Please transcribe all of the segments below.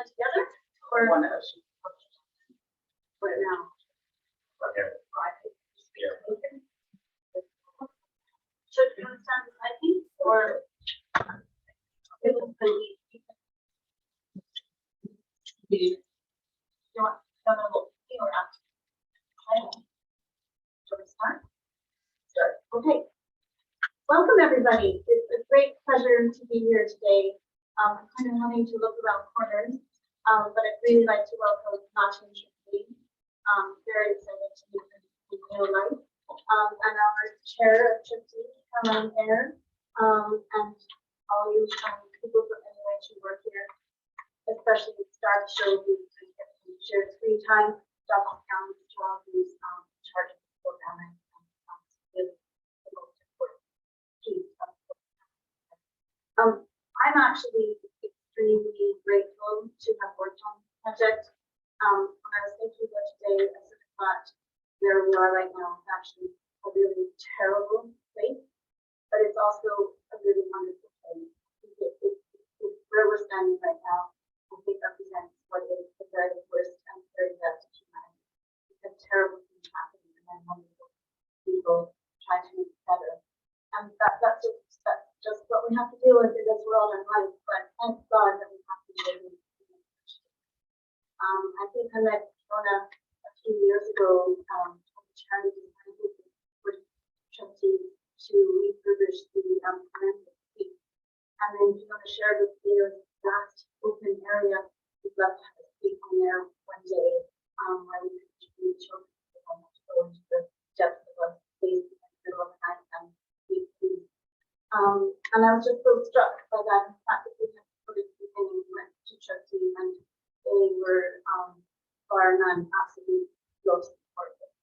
Together or one of us? Right now. Okay. Should we understand this ID or you want or after? Shall we start? Sure. Okay. Welcome everybody. It's a great pleasure to be here today. I'm kind of having to look around corners, but I'd really like to welcome Nottingham. Very excited to meet them in real life. And our chair of trustees, Caroline Air, and all you people from anywhere to work here, especially the staff show who shared screen time, Dr. Cameron's job, who's in charge of the program and is the most important piece of the program. I'm actually extremely grateful to have worked on this project. When I was thinking about today, I sort of thought where we are right now is actually a really terrible place, but it's also a really wonderful place. Where we're standing right now, I think represents what is the very worst and very best of humanity. Because terrible things happening and then wonderful people trying to make it better. And that's just what we have to deal with in this world and life, but thank God that we have to deal with it. I think I met Fiona a few years ago, charity with trustees to refurbish the forensic suite. And then Fiona shared with me there was a vast open area. We'd love to have a suite on there one day, where we could introduce children to go into the depths of a space in the middle of the night and sleep. And I was just so struck by that fact that we had put it in and went to trustees and they were bar none absolutely lost supportive.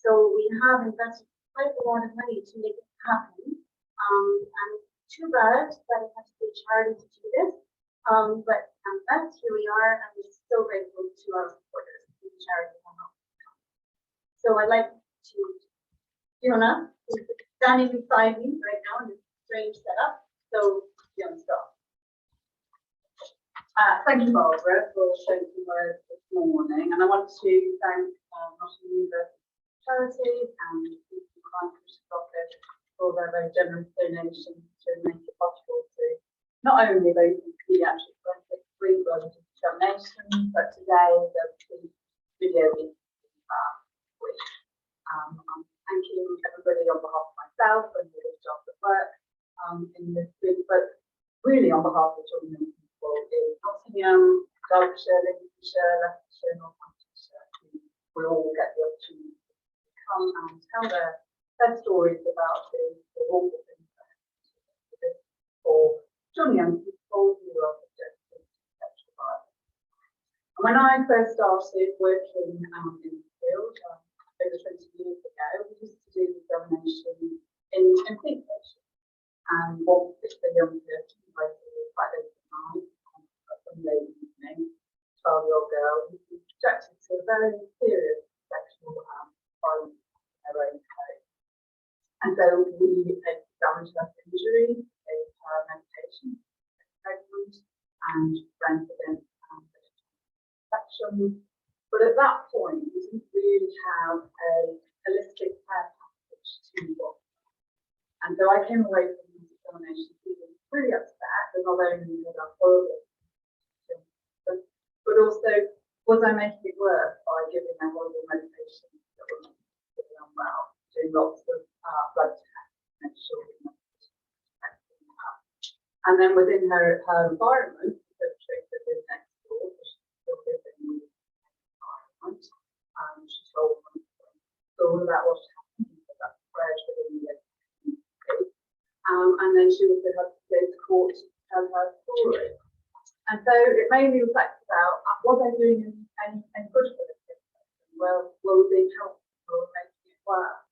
So we have invested quite a lot of money to make it happen. And it's too bad that it has to be a charity to do this. But that's here we are, and we're so grateful to our supporters in the charity. So I'd like to Fiona, who's standing beside me right now in this strange setup. So Fiona, stop. Thank you, Barbara, for sharing some words this morning. And I want to thank Nottingham University Charity and the Crime Commission Office for their very generous donations to make it possible to not only those pediatric forensic free-run examinations, but today the video interview, which I'm thanking everybody on behalf of myself and the other staff that work in this group, but really on behalf of children and people in Nottingham, Derbyshire, Lincolnshire, Leicestershire, Northamptonshire, who will all get the opportunity to come and tell their stories about the awful things that happen for children and young people who are subject to sexual violence. And when I first started working in the field over 20 years ago, we used to do the examination in think sessions. And one particular young person, quite late at night, some late evening, 12-year-old girl, who was subjected to a very serious sexual violence in her own home. And so we examined her injury, gave her medication, treatment, and went against infection. But at that point, we didn't really have a holistic care package to watch. And so I came away from this examination feeling really upset that not only was I horrible, but also was I making it worse by giving her horrible medication that were really unwell, doing lots of blood tests to make sure we were protecting her. And then within her environment, the perpetrator lived next door, so she still lived in the about what happened with that spread within the community. And then she also had to go to court to tell her story. And so it made me reflect about, was I doing any good for this person? Well, were we being helpful or making it work?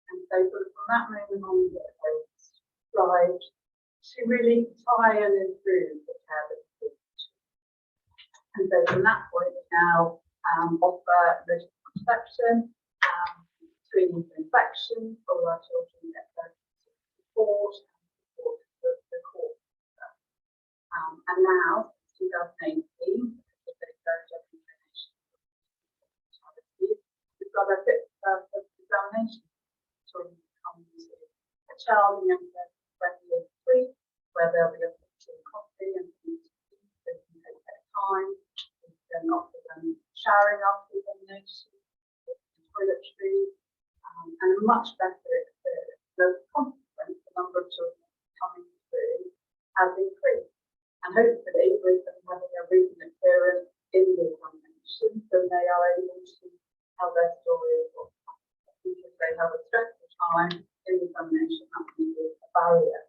And so sort of from that moment on, I strived to really try and improve the care that we did. And so from that point, we now offer emergency contraception, screening for infections, all our children get their support and support the court. And now, 2018, because they started examination, we've got a fit examination. Children come to a child and young person 20 years free, where they'll be offered tea and coffee and food to eat, they can take their time, we can offer them showering after examination, toiletries, and a much better experience. As a consequence, the number of children coming through has increased. And hopefully, with them having a recent experience in the examination, then they are able to tell their story as well. Because they have a stressful time in the examination, that can be a barrier.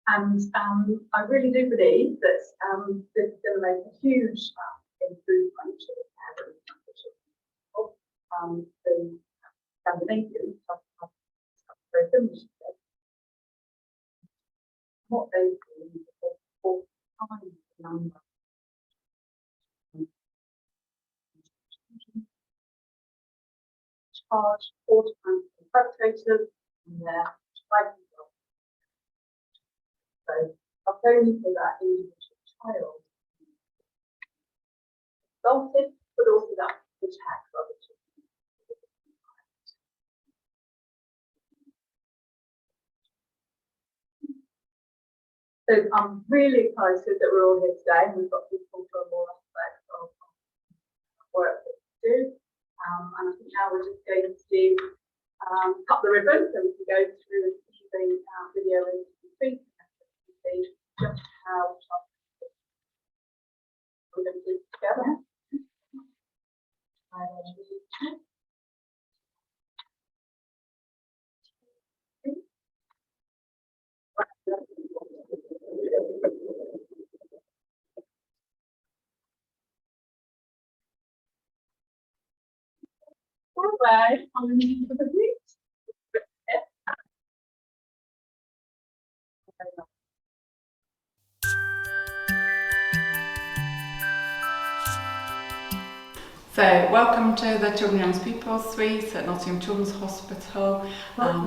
And I really do believe that this is going to make a huge improvement to the care of the Scandinavians have very similar to this. What they do is four times the number. Charge 4 times the perpetrators and their fighting. So not only for that individual child assaulted, but also that protect other children. So I'm really excited that we're all here today and we've got people from all aspects of work that we do. And I think now we're just going to cut the ribbon so we can go through and see the video in between. Just how we're going to do it together. Bye. So, welcome to the Children and Young People Suite at Nottingham Children's Hospital.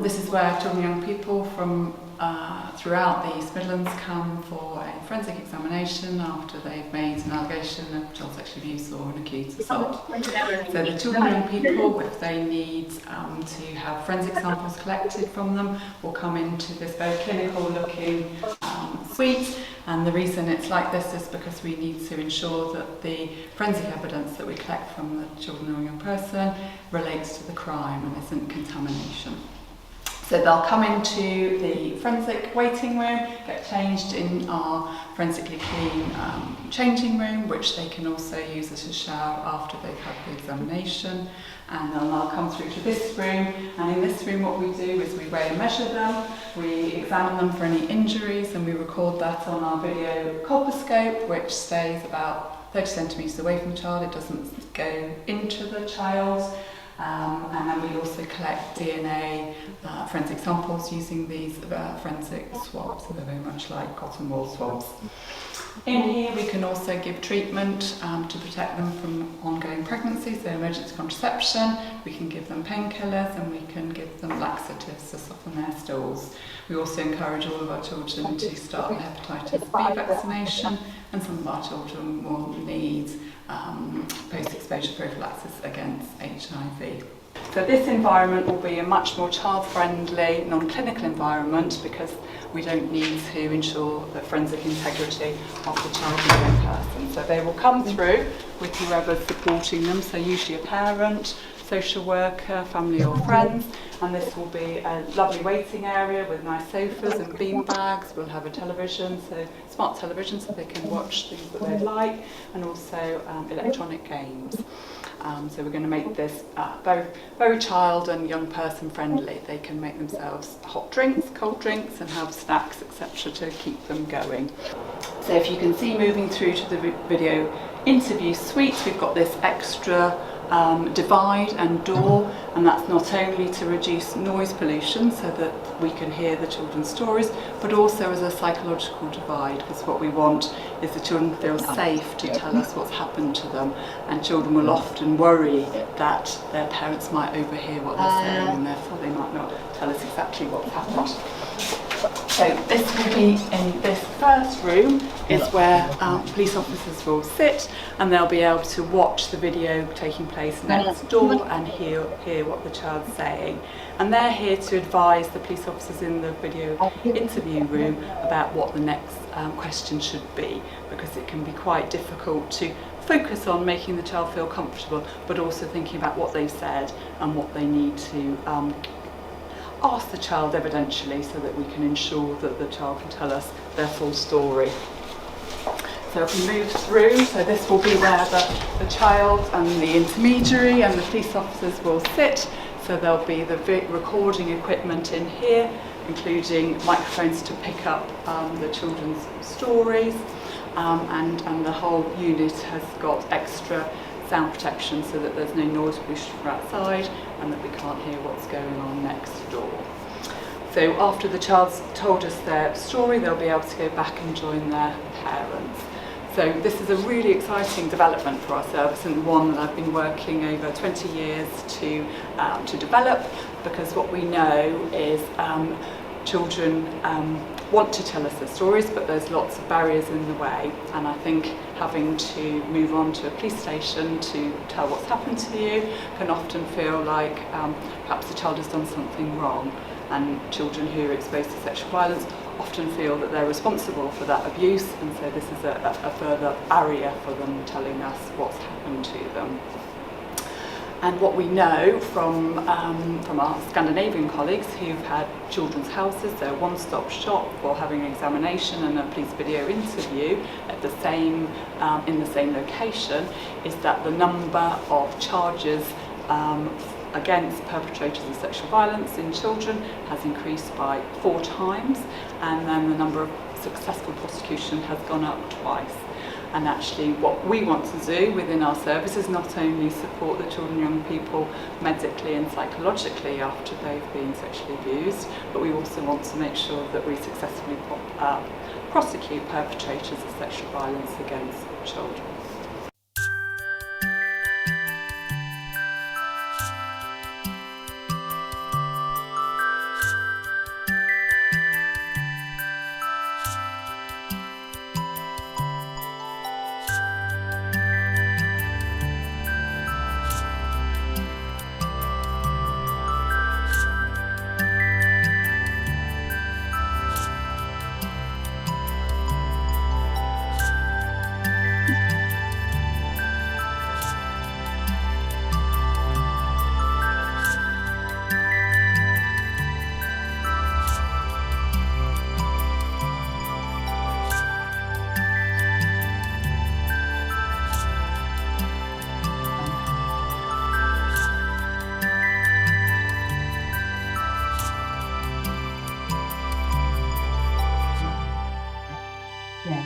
This is where children and young people from throughout the East Midlands come for a forensic examination after they've made an allegation of child sexual abuse or an acute assault. So the children and young people, if they need to have forensic samples collected from them, will come into this very clinical looking suite. And the reason it's like this is because we need to ensure that the forensic evidence that we collect from the children or young person relates to the crime and isn't contamination. So they'll come into the forensic waiting room, get changed in our forensically clean changing room, which they can also use as a shower after they've had the examination. And they'll now come through to this room, and in this room what we do is we weigh and measure them, we examine them for any injuries, and we record that on our video colposcope, which stays about 30 centimetres away from the child. It doesn't go into the child. And then we also collect DNA forensic samples using these forensic swabs. So they're very much like cotton wool swabs. In here we can also give treatment to protect them from ongoing pregnancy, so emergency contraception. We can give them painkillers and we can give them laxatives to soften their stools. We also encourage all of our children to start the hepatitis B vaccination, and some of our children will need post-exposure prophylaxis against HIV. So this environment will be a much more child-friendly, non-clinical environment because we don't need to ensure the forensic integrity of the child and young person. So they will come through with whoever's supporting them, so usually a parent, social worker, family or friends, and this will be a lovely waiting area with nice sofas and bean bags. We'll have a television, so smart television, so they can watch things that they like, and also electronic games. So we're going to make this very child and young person friendly. They can make themselves hot drinks, cold drinks, and have snacks, etc. to keep them going. So if you can see, moving through to the video interview suite, we've got this extra divide and door, and that's not only to reduce noise pollution so that we can hear the children's stories, but also as a psychological divide, because what we want is the children to feel safe to tell us what's happened to them, and children will often worry that their parents might overhear what they're saying and therefore they might not tell us exactly what's happened. So this will be in this first room is where police officers will sit, and they'll be able to watch the video taking place next door and hear what the child's saying. And they're here to advise the police officers in the video interview room about what the next question should be, because it can be quite difficult to focus on making the child feel comfortable, but also thinking about what they've said and what they need to ask the child evidentially, so that we can ensure that the child can tell us their full story. So if we move through, so this will be where the child and the intermediary and the police officers will sit. So there'll be the recording equipment in here, including microphones to pick up the children's stories, and the whole unit has got extra sound protection so that there's no noise pollution from outside and that we can't hear what's going on next door. So after the child's told us their story, they'll be able to go back and join their parents. So this is a really exciting development for our service, and one that I've been working over 20 years to develop, because what we know is children want to tell us their stories, but there's lots of barriers in the way, and I think having to move on to a police station to tell what's happened to you can often feel like perhaps the child has done something wrong, and children who are exposed to sexual violence often feel that they're responsible for that abuse, and so this is a further barrier for them telling us what's happened to them. And what we know from our Scandinavian colleagues who've had children's houses, they're a one-stop shop for having an examination and a police video interview at the same in the same location, is that the number of charges against perpetrators of sexual violence in children has increased by 4 times, and then the number of successful prosecution has gone up twice. And actually what we want to do within our service is not only support the children and young people medically and psychologically after they've been sexually abused, but we also want to make sure that we successfully prosecute perpetrators of sexual violence against children. Yeah.